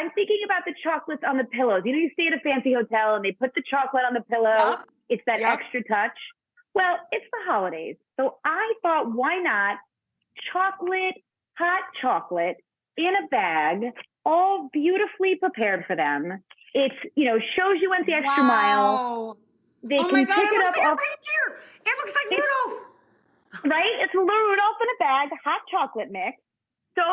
I'm thinking about the chocolates on the pillows. You stay at a fancy hotel and they put the chocolate on the pillow. Yep. It's that Yep. extra touch. Well, it's the holidays. So I thought, why not chocolate, hot chocolate in a bag, all beautifully prepared for them. It's, shows you went the extra mile. They oh can my God, pick it it looks up like a off, reindeer. It looks like Rudolph. right? It's a little Rudolph in a bag, hot chocolate mix. So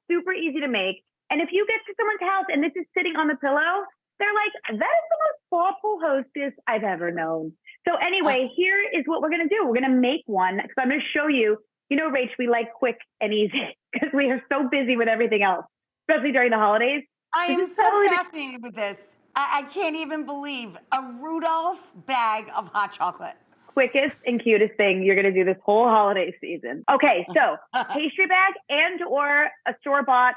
super easy to make. And if you get to someone's house and this is sitting on the pillow, they're like, that is the most thoughtful hostess I've ever known. So anyway, here is what we're going to do. We're going to make one because I'm going to show you. Rach, we like quick and easy because we are so busy with everything else, especially during the holidays. I am so fascinated with this. I can't even believe a Rudolph bag of hot chocolate. Quickest and cutest thing you're going to do this whole holiday season. Okay, so pastry bag and or a store-bought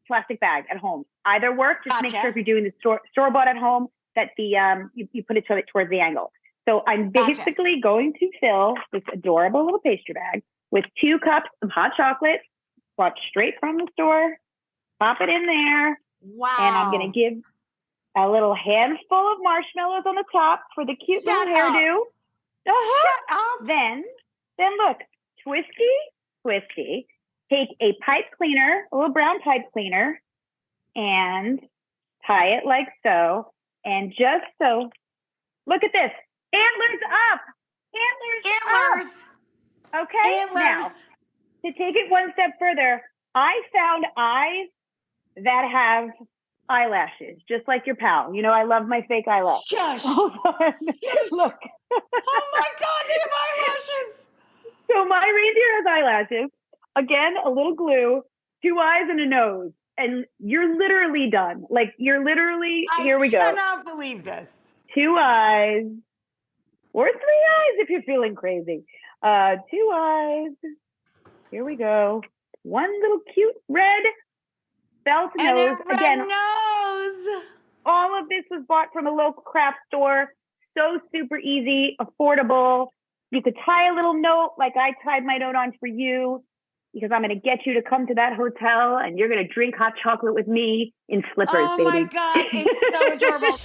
plastic bag at home. Either work. Just make sure if you're doing the store-bought at home that the you put it towards the angle. So I'm basically going to fill this adorable little pastry bag with 2 cups of hot chocolate, bought straight from the store. Pop it in there. Wow. And I'm going to give a little handful of marshmallows on the top for the cute little hairdo. Shut up. Then look, twisty. Take a pipe cleaner, a little brown pipe cleaner, and tie it like so. And just so, look at this. Antlers up. Antlers up. Okay. Antlers. Now, to take it one step further, I found eyes that have eyelashes, just like your pal. I love my fake eyelashes. Shush. Shush. Look. Oh my God, they have eyelashes. So my reindeer has eyelashes. Again, a little glue, 2 eyes and a nose. And you're literally done. Like, here we go. I cannot believe this. 2 eyes. Or 3 eyes if you're feeling crazy. 2 eyes. Here we go. 1 little cute red felt nose. Again, nose. All of this was bought from a local craft store. So super easy, affordable. You could tie a little note like I tied my note on for you because I'm going to get you to come to that hotel and you're going to drink hot chocolate with me in slippers, baby. Oh my God, it's so adorable.